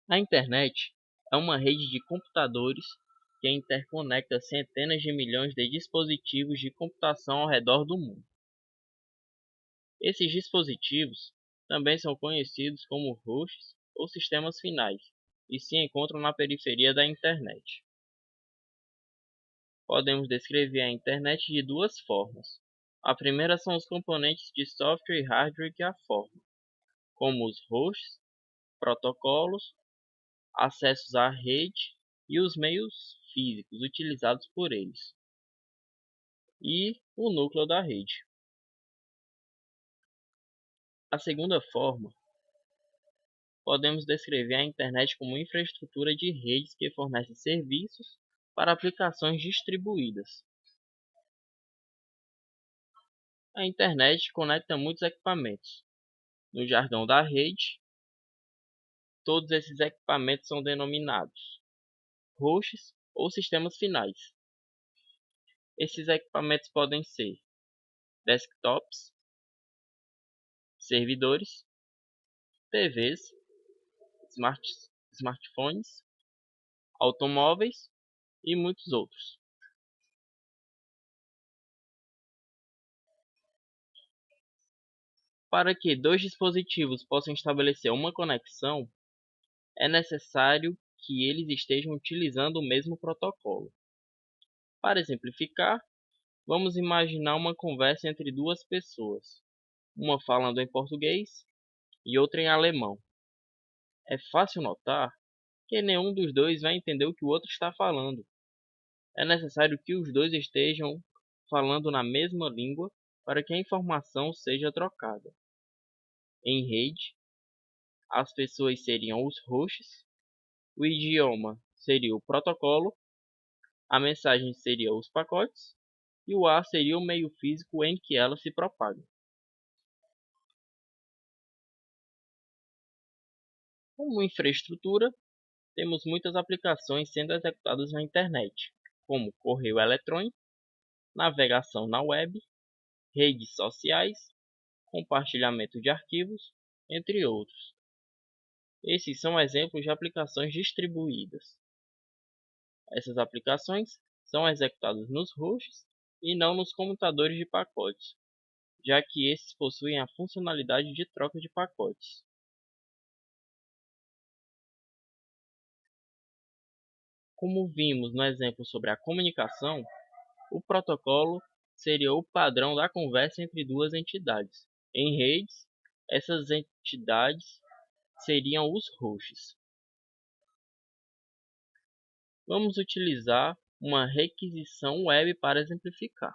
A internet é uma rede de computadores que interconecta centenas de milhões de dispositivos de computação ao redor do mundo. Esses dispositivos também são conhecidos como hosts ou sistemas finais e se encontram na periferia da internet. Podemos descrever a internet de duas formas. A primeira são os componentes de software e hardware que a formam, como os hosts, protocolos, acessos à rede e os meios físicos utilizados por eles, e o núcleo da rede. A segunda forma, podemos descrever a internet como infraestrutura de redes que fornece serviços para aplicações distribuídas. A internet conecta muitos equipamentos. No jargão da rede, todos esses equipamentos são denominados hosts ou sistemas finais. Esses equipamentos podem ser desktops, servidores, TVs, smartphones, automóveis e muitos outros. Para que dois dispositivos possam estabelecer uma conexão, é necessário que eles estejam utilizando o mesmo protocolo. Para exemplificar, vamos imaginar uma conversa entre duas pessoas, uma falando em português e outra em alemão. É fácil notar que nenhum dos dois vai entender o que o outro está falando. É necessário que os dois estejam falando na mesma língua para que a informação seja trocada. Em rede, as pessoas seriam os hosts, o idioma seria o protocolo, a mensagem seria os pacotes e o ar seria o meio físico em que ela se propaga. Como infraestrutura, temos muitas aplicações sendo executadas na internet, como correio eletrônico, navegação na web, redes sociais, compartilhamento de arquivos, entre outros. Esses são exemplos de aplicações distribuídas. Essas aplicações são executadas nos hosts e não nos computadores de pacotes, já que esses possuem a funcionalidade de troca de pacotes. Como vimos no exemplo sobre a comunicação, o protocolo seria o padrão da conversa entre duas entidades. Em redes, essas entidades seriam os hosts. Vamos utilizar uma requisição web para exemplificar.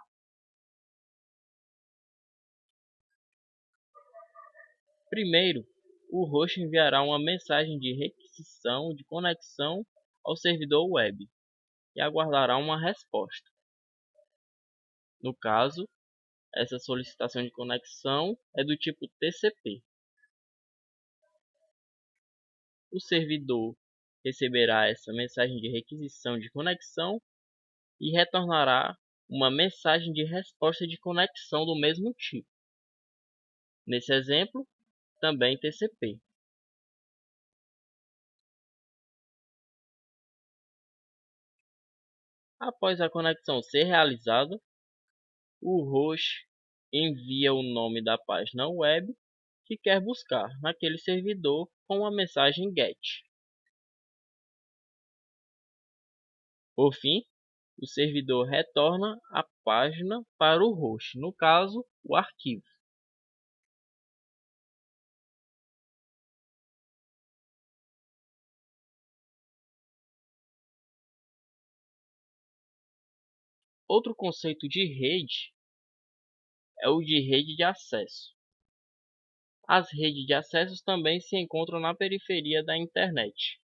Primeiro, o host enviará uma mensagem de requisição de conexão ao servidor web e aguardará uma resposta. No caso, essa solicitação de conexão é do tipo TCP. O servidor receberá essa mensagem de requisição de conexão e retornará uma mensagem de resposta de conexão do mesmo tipo. Nesse exemplo, também TCP. Após a conexão ser realizada, o host envia o nome da página web que quer buscar naquele servidor com a mensagem GET. Por fim, o servidor retorna a página para o host, no caso, o arquivo. Outro conceito de rede é o de rede de acesso. As redes de acessos também se encontram na periferia da internet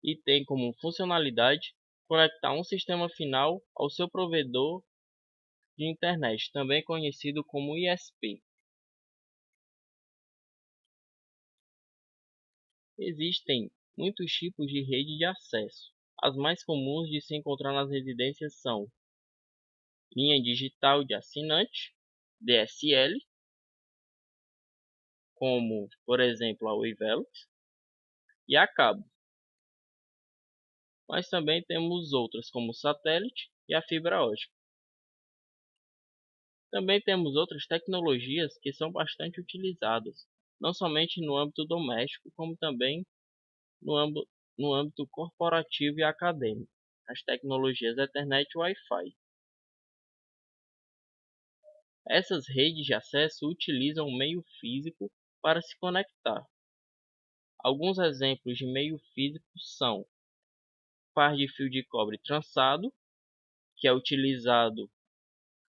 e têm como funcionalidade conectar um sistema final ao seu provedor de internet, também conhecido como ISP. Existem muitos tipos de rede de acesso. As mais comuns de se encontrar nas residências são linha digital de assinante, DSL, como, por exemplo, a Wavelength e a cabo. Mas também temos outras como o satélite e a fibra ótica. Também temos outras tecnologias que são bastante utilizadas, não somente no âmbito doméstico, como também no âmbito corporativo e acadêmico, as tecnologias Ethernet e Wi-Fi. Essas redes de acesso utilizam o meio físico para se conectar. Alguns exemplos de meio físico são par de fio de cobre trançado, que é utilizado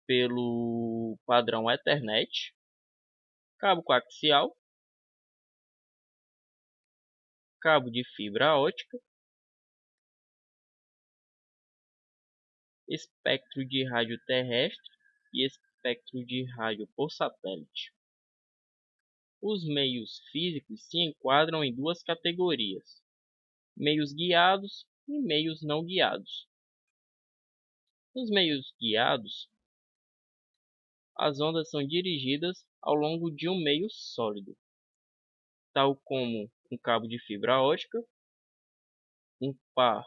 pelo padrão Ethernet, cabo coaxial, cabo de fibra ótica, espectro de rádio terrestre e espectro de rádio por satélite. Os meios físicos se enquadram em duas categorias: meios guiados e meios não guiados. Nos meios guiados, as ondas são dirigidas ao longo de um meio sólido, tal como um cabo de fibra ótica, um par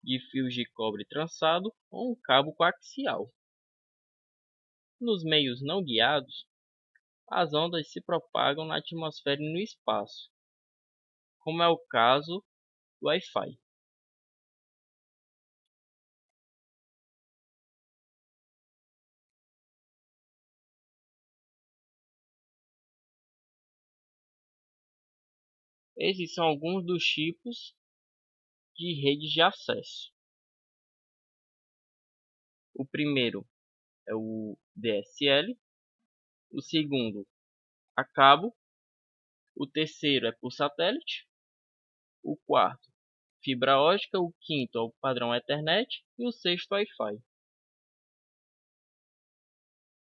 de fios de cobre trançado ou um cabo coaxial. Nos meios não guiados, as ondas se propagam na atmosfera e no espaço, como é o caso do Wi-Fi. Esses são alguns dos tipos de redes de acesso. O primeiro é o DSL, o segundo a cabo, o terceiro é por satélite, o quarto fibra ótica, o quinto é o padrão Ethernet e o sexto Wi-Fi.